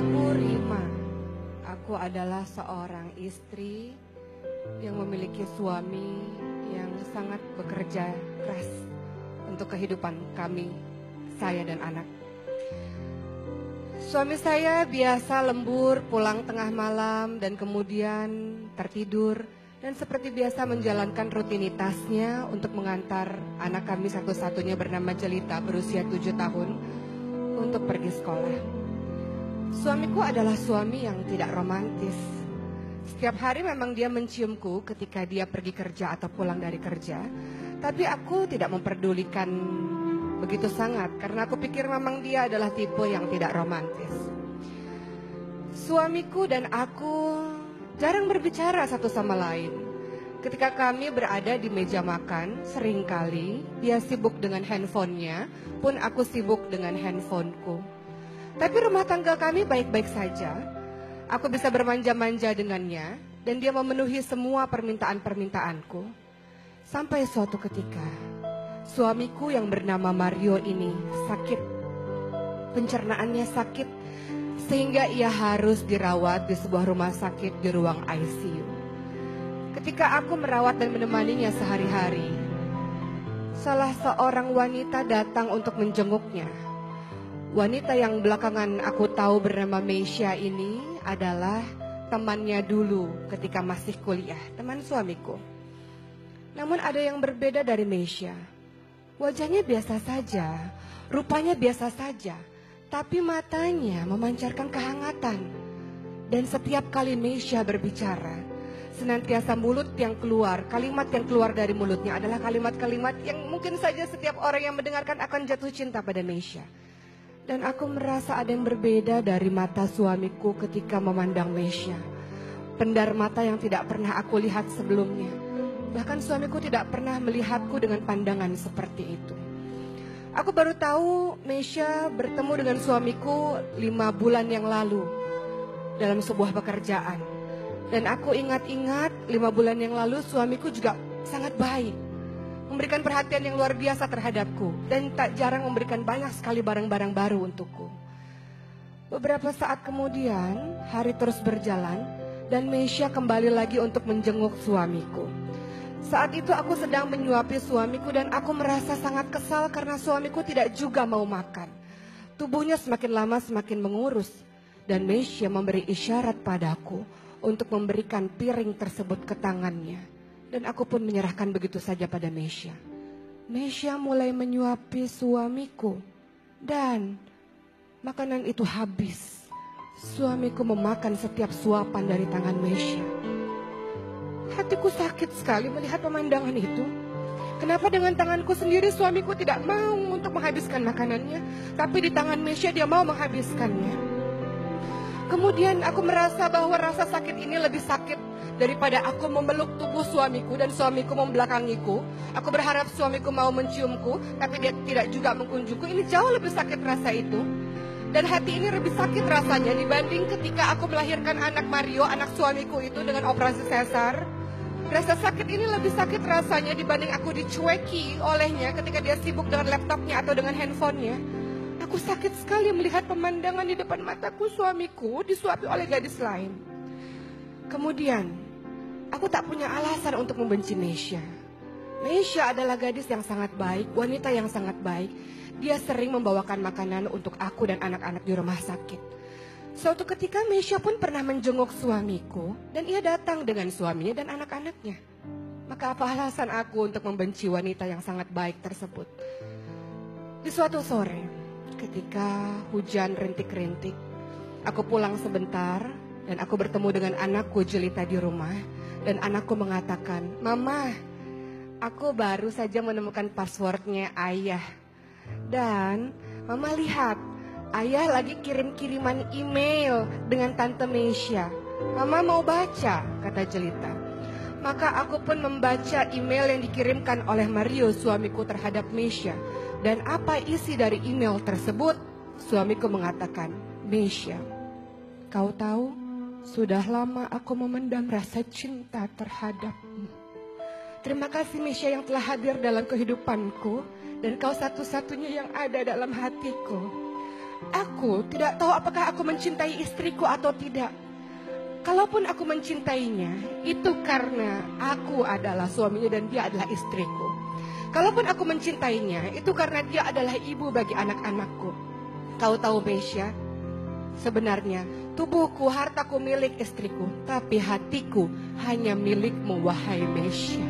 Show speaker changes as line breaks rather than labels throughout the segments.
Namaku Rima. Aku adalah seorang istri yang memiliki suami yang sangat bekerja keras untuk kehidupan kami, saya dan anak. Suami saya biasa lembur pulang tengah malam dan kemudian tertidur dan seperti biasa menjalankan rutinitasnya untuk mengantar anak kami satu-satunya bernama Jelita berusia 7 tahun untuk pergi sekolah. Suamiku adalah suami yang tidak romantis. Setiap hari memang dia menciumku ketika dia pergi kerja atau pulang dari kerja. Tapi aku tidak memperdulikan begitu sangat karena aku pikir memang dia adalah tipe yang tidak romantis. Suamiku dan aku jarang berbicara satu sama lain. Ketika kami berada di meja makan, seringkali dia sibuk dengan handphonenya, pun aku sibuk dengan handphoneku. Tapi rumah tangga kami baik-baik saja. Aku bisa bermanja-manja dengannya dan dia memenuhi semua permintaan-permintaanku. Sampai suatu ketika, suamiku yang bernama Mario ini sakit. Pencernaannya sakit sehingga ia harus dirawat di sebuah rumah sakit di ruang ICU. Ketika aku merawat dan menemaninya sehari-hari, salah seorang wanita datang untuk menjenguknya. Wanita yang belakangan aku tahu bernama Meisha ini adalah temannya dulu ketika masih kuliah, teman suamiku. Namun ada yang berbeda dari Meisha. Wajahnya biasa saja, rupanya biasa saja, tapi matanya memancarkan kehangatan. Dan setiap kali Meisha berbicara, senantiasa mulut yang keluar, kalimat yang keluar dari mulutnya adalah kalimat-kalimat yang mungkin saja setiap orang yang mendengarkan akan jatuh cinta pada Meisha. Dan aku merasa ada yang berbeda dari mata suamiku ketika memandang Meisha. Pendar mata yang tidak pernah aku lihat sebelumnya. Bahkan suamiku tidak pernah melihatku dengan pandangan seperti itu. Aku baru tahu Meisha bertemu dengan suamiku 5 bulan yang lalu dalam sebuah pekerjaan. Dan aku ingat-ingat 5 bulan yang lalu suamiku juga sangat baik. Memberikan perhatian yang luar biasa terhadapku. Dan tak jarang memberikan banyak sekali barang-barang baru untukku. Beberapa saat kemudian hari terus berjalan. Dan Meisha kembali lagi untuk menjenguk suamiku. Saat itu aku sedang menyuapi suamiku. Dan aku merasa sangat kesal karena suamiku tidak juga mau makan. Tubuhnya semakin lama semakin mengurus. Dan Meisha memberi isyarat padaku untuk memberikan piring tersebut ke tangannya. Dan aku pun menyerahkan begitu saja pada Meisha. Meisha mulai menyuapi suamiku. Dan makanan itu habis. Suamiku memakan setiap suapan dari tangan Meisha. Hatiku sakit sekali melihat pemandangan itu. Kenapa dengan tanganku sendiri suamiku tidak mau untuk menghabiskan makanannya. Tapi di tangan Meisha dia mau menghabiskannya. Kemudian aku merasa bahwa rasa sakit ini lebih sakit daripada aku memeluk tubuh suamiku dan suamiku membelakangiku. Aku berharap suamiku mau menciumku, tapi dia tidak juga mengunjungku. Ini jauh lebih sakit rasa itu. Dan hati ini lebih sakit rasanya dibanding ketika aku melahirkan anak Mario, anak suamiku itu dengan operasi sesar. Rasa sakit ini lebih sakit rasanya dibanding aku dicueki olehnya ketika dia sibuk dengan laptopnya atau dengan handphonenya. Aku sakit sekali melihat pemandangan di depan mataku suamiku disuapi oleh gadis lain. Kemudian, aku tak punya alasan untuk membenci Meisha. Meisha adalah gadis yang sangat baik, wanita yang sangat baik. Dia sering membawakan makanan untuk aku dan anak-anak di rumah sakit. Suatu ketika Meisha pun pernah menjenguk suamiku dan ia datang dengan suaminya dan anak-anaknya. Maka apa alasan aku untuk membenci wanita yang sangat baik tersebut? Di suatu sore, ketika hujan rintik-rintik, aku pulang sebentar dan aku bertemu dengan anakku Jelita di rumah. Dan anakku mengatakan, "Mama, aku baru saja menemukan passwordnya ayah. Dan Mama lihat, ayah lagi kirim-kiriman email dengan Tante Meisha. Mama mau baca," kata Jelita. Maka aku pun membaca email yang dikirimkan oleh Mario suamiku terhadap Meisha. Dan apa isi dari email tersebut? Suamiku mengatakan, "Meisha, kau tahu, sudah lama aku memendam rasa cinta terhadapmu. Terima kasih Meisha yang telah hadir dalam kehidupanku. Dan kau satu-satunya yang ada dalam hatiku. Aku tidak tahu apakah aku mencintai istriku atau tidak. Kalaupun aku mencintainya, itu karena aku adalah suaminya dan dia adalah istriku. Kalaupun aku mencintainya, itu karena dia adalah ibu bagi anak-anakku. Kau tahu Mesya, sebenarnya tubuhku, hartaku milik istriku, tapi hatiku hanya milikmu, wahai Mesya.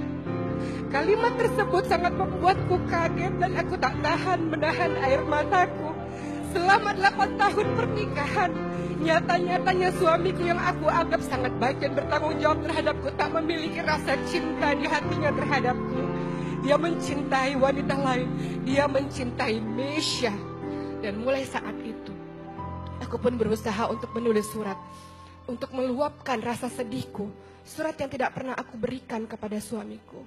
Kalimat tersebut sangat membuatku kaget dan aku tak tahan menahan air mataku. Selama 8 tahun pernikahan, nyata-nyatanya suamiku yang aku anggap sangat baik dan bertanggung jawab terhadapku tak memiliki rasa cinta di hatinya terhadapku. Dia mencintai wanita lain, dia mencintai Mesya. Dan mulai saat itu, aku pun berusaha untuk menulis surat, untuk meluapkan rasa sedihku. Surat yang tidak pernah aku berikan kepada suamiku.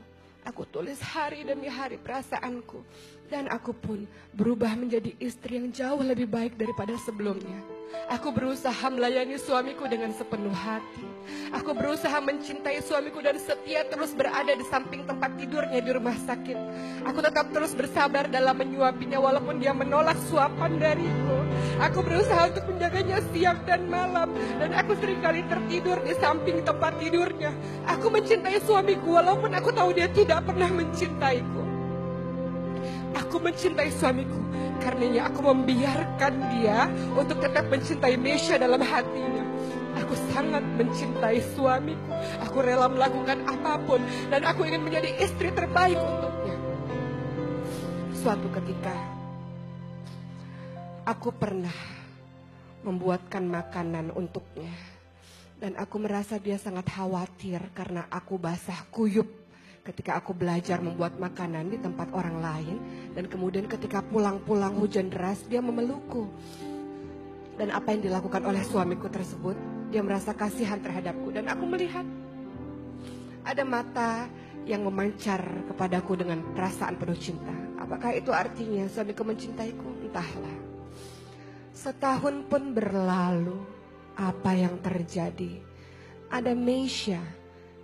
Aku tulis hari demi hari perasaanku. Dan aku pun berubah menjadi istri yang jauh lebih baik daripada sebelumnya. Aku berusaha melayani suamiku dengan sepenuh hati. Aku berusaha mencintai suamiku dan setia terus berada di samping tempat tidurnya di rumah sakit. Aku tetap terus bersabar dalam menyuapinya walaupun dia menolak suapan dariku. Aku berusaha untuk menjaganya siang dan malam. Dan aku seringkali tertidur di samping tempat tidurnya. Aku mencintai suamiku walaupun aku tahu dia tidak pernah mencintaiku. Aku mencintai suamiku, karenanya aku membiarkan dia untuk tetap mencintai Mesya dalam hatinya. Aku sangat mencintai suamiku, aku rela melakukan apapun, dan aku ingin menjadi istri terbaik untuknya. Suatu ketika, aku pernah membuatkan makanan untuknya, dan aku merasa dia sangat khawatir karena aku basah kuyup ketika aku belajar membuat makanan di tempat orang lain. Dan kemudian ketika pulang-pulang hujan deras, dia memelukku. Dan apa yang dilakukan oleh suamiku tersebut, dia merasa kasihan terhadapku. Dan aku melihat ada mata yang memancar kepadaku dengan perasaan penuh cinta. Apakah itu artinya suamiku mencintaiku? Entahlah. Setahun pun berlalu, apa yang terjadi? Ada Mesya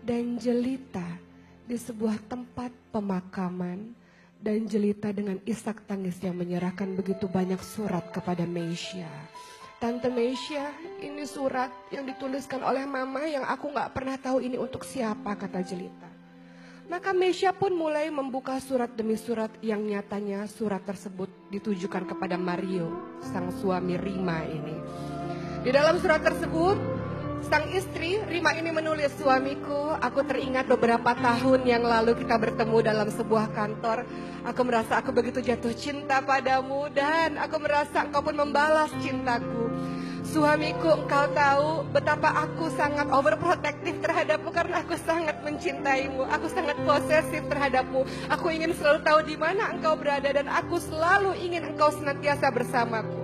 dan Jelita di sebuah tempat pemakaman, dan Jelita dengan isak tangis yang menyerahkan begitu banyak surat kepada Mesya. Tante Mesya, ini surat yang dituliskan oleh mama yang aku gak pernah tahu ini untuk siapa, kata Jelita. Maka Mesya pun mulai membuka surat demi surat yang nyatanya surat tersebut ditujukan kepada Mario, sang suami Rima ini. Di dalam surat tersebut, sang istri Rima ini menulis, suamiku, aku teringat beberapa tahun yang lalu kita bertemu dalam sebuah kantor. Aku merasa aku begitu jatuh cinta padamu dan aku merasa engkau pun membalas cintaku. Suamiku, engkau tahu betapa aku sangat overprotective terhadapmu karena aku sangat mencintaimu. Aku sangat posesif terhadapmu. Aku ingin selalu tahu di mana engkau berada dan aku selalu ingin engkau senantiasa bersamaku.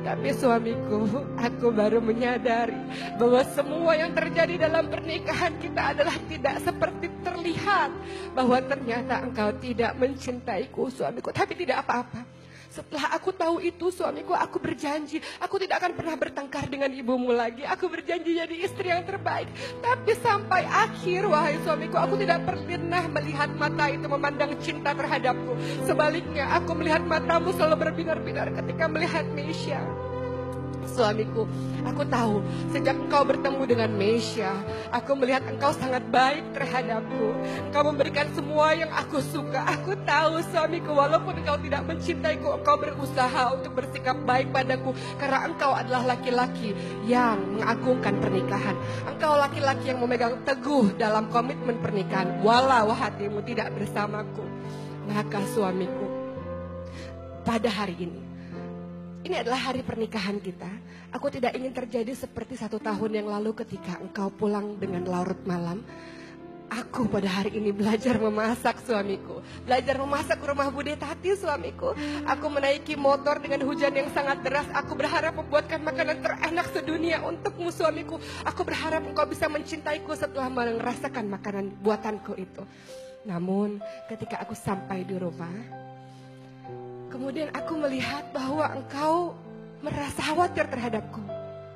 Tapi suamiku, aku baru menyadari bahwa semua yang terjadi dalam pernikahan kita adalah tidak seperti terlihat. Bahwa ternyata engkau tidak mencintaiku, suamiku. Tapi tidak apa-apa. Setelah aku tahu itu, suamiku, aku berjanji aku tidak akan pernah bertengkar dengan ibumu lagi. Aku berjanji jadi istri yang terbaik. Tapi sampai akhir, wahai suamiku, aku tidak pernah melihat mata itu memandang cinta terhadapku. Sebaliknya, aku melihat matamu selalu berbinar-binar ketika melihat Mesya. Suamiku, aku tahu sejak engkau bertemu dengan Mesya, aku melihat engkau sangat baik terhadapku. Engkau memberikan semua yang aku suka. Aku tahu suamiku, walaupun engkau tidak mencintaiku, engkau berusaha untuk bersikap baik padaku. Karena engkau adalah laki-laki yang mengagungkan pernikahan. Engkau laki-laki yang memegang teguh dalam komitmen pernikahan, walau hatimu tidak bersamaku. Maka suamiku, pada hari ini adalah hari pernikahan kita. Aku tidak ingin terjadi seperti 1 tahun yang lalu ketika engkau pulang dengan larut malam. Aku pada hari ini belajar memasak, suamiku. Belajar memasak rumah Bude Tati, suamiku. Aku menaiki motor dengan hujan yang sangat deras. Aku berharap membuatkan makanan terenak sedunia untukmu, suamiku. Aku berharap engkau bisa mencintaiku setelah merasakan makanan buatanku itu. Namun ketika aku sampai di rumah, kemudian aku melihat bahwa engkau merasa khawatir terhadapku.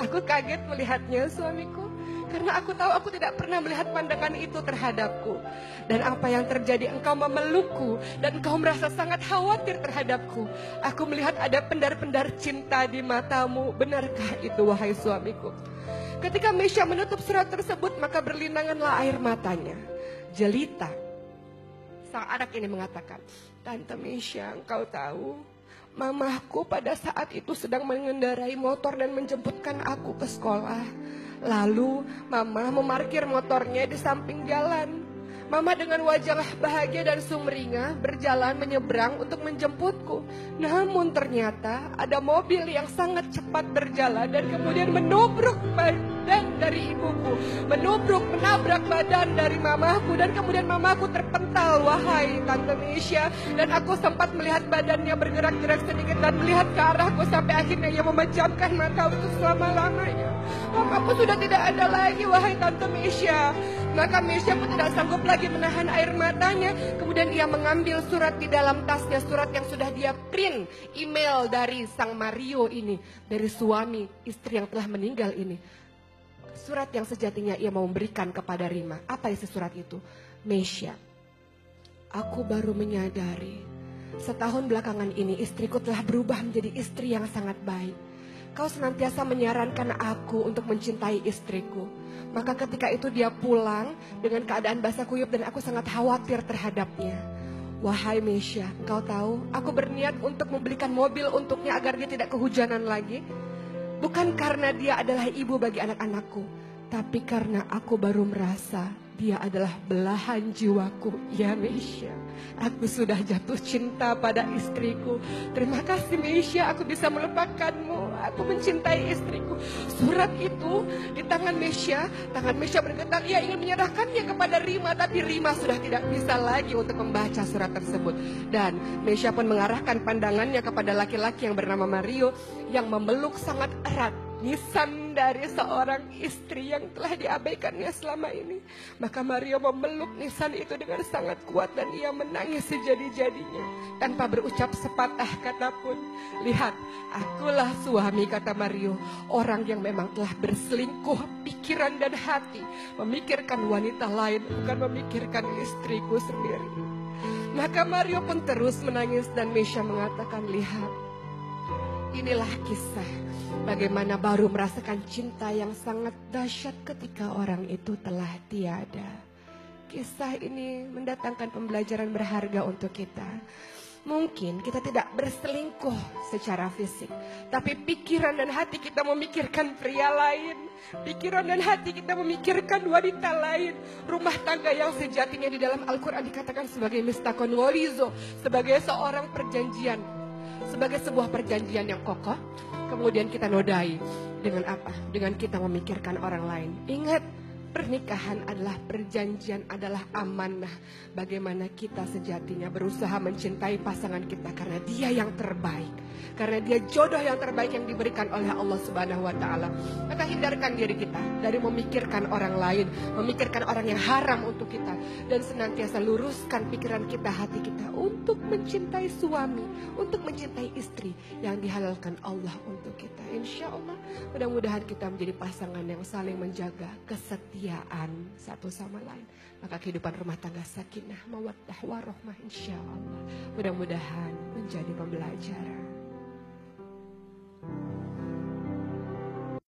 Aku kaget melihatnya, suamiku. Karena aku tahu aku tidak pernah melihat pandangan itu terhadapku. Dan apa yang terjadi, engkau memelukku dan engkau merasa sangat khawatir terhadapku. Aku melihat ada pendar-pendar cinta di matamu. Benarkah itu wahai suamiku? Ketika Mesya menutup surat tersebut, maka berlinanganlah air matanya. Jelita, sang anak ini mengatakan, Tante Mesya, engkau tahu, mamahku pada saat itu sedang mengendarai motor dan menjemputkan aku ke sekolah. Lalu mama memarkir motornya di samping jalan. Mama dengan wajah bahagia dan sumringah berjalan menyeberang untuk menjemputku. Namun ternyata ada mobil yang sangat cepat berjalan dan kemudian menubruk badan dari ibuku. Menabrak badan dari mamaku dan kemudian mamaku terpental, wahai Tante Mesya. Dan aku sempat melihat badannya bergerak-gerak sedikit dan melihat ke arahku sampai akhirnya ia memejamkan mata untuk selama-lamanya. Mamaku sudah tidak ada lagi, wahai Tante Mesya. Maka Mesya pun tidak sanggup lagi menahan air matanya. Kemudian ia mengambil surat di dalam tasnya, surat yang sudah dia print, email dari sang Mario ini, dari suami istri yang telah meninggal ini. Surat yang sejatinya ia mau memberikan kepada Rima. Apa isi surat itu? Mesya, aku baru menyadari setahun belakangan ini istriku telah berubah menjadi istri yang sangat baik. Kau senantiasa menyarankan aku untuk mencintai istriku. Maka ketika itu dia pulang dengan keadaan basah kuyup dan aku sangat khawatir terhadapnya. Wahai Mesya, engkau tahu aku berniat untuk membelikan mobil untuknya agar dia tidak kehujanan lagi. Bukan karena dia adalah ibu bagi anak-anakku, tapi karena aku baru merasa dia adalah belahan jiwaku. Ya Mesya, aku sudah jatuh cinta pada istriku. Terima kasih Mesya, aku bisa melupakanmu. Aku mencintai istriku. Surat itu di tangan Mesya bergetar. Ia ingin menyerahkannya kepada Rima, tapi Rima sudah tidak bisa lagi untuk membaca surat tersebut. Dan Mesya pun mengarahkan pandangannya kepada laki-laki yang bernama Mario yang memeluk sangat erat nisan dari seorang istri yang telah diabaikannya selama ini. Maka Mario memeluk nisan itu dengan sangat kuat dan ia menangis sejadi-jadinya tanpa berucap sepatah kata pun. Lihat, akulah suami, kata Mario, orang yang memang telah berselingkuh pikiran dan hati, memikirkan wanita lain, bukan memikirkan istriku sendiri. Maka Mario pun terus menangis dan Mesya mengatakan, lihat, inilah kisah bagaimana baru merasakan cinta yang sangat dahsyat ketika orang itu telah tiada. Kisah ini mendatangkan pembelajaran berharga untuk kita. Mungkin kita tidak berselingkuh secara fisik, tapi pikiran dan hati kita memikirkan pria lain. Pikiran dan hati kita memikirkan wanita lain. Rumah tangga yang sejatinya di dalam Al-Quran dikatakan sebagai mistakon warizo, sebagai seorang perjanjian, sebagai sebuah perjanjian yang kokoh. Kemudian kita nodai dengan apa? Dengan kita memikirkan orang lain. Ingat, pernikahan adalah perjanjian, adalah amanah. Bagaimana kita sejatinya berusaha mencintai pasangan kita karena dia yang terbaik, karena dia jodoh yang terbaik yang diberikan oleh Allah Subhanahu wa Ta'ala. Maka hindarkan diri kita dari memikirkan orang lain, memikirkan orang yang haram untuk kita, dan senantiasa luruskan pikiran kita, hati kita untuk mencintai suami, untuk mencintai istri yang dihalalkan Allah untuk kita. Insya Allah mudah-mudahan kita menjadi pasangan yang saling menjaga kesetiaan satu sama lain. Maka kehidupan rumah tangga sakinah, mawaddah, warahmah insya Allah mudah-mudahan menjadi pembelajaran.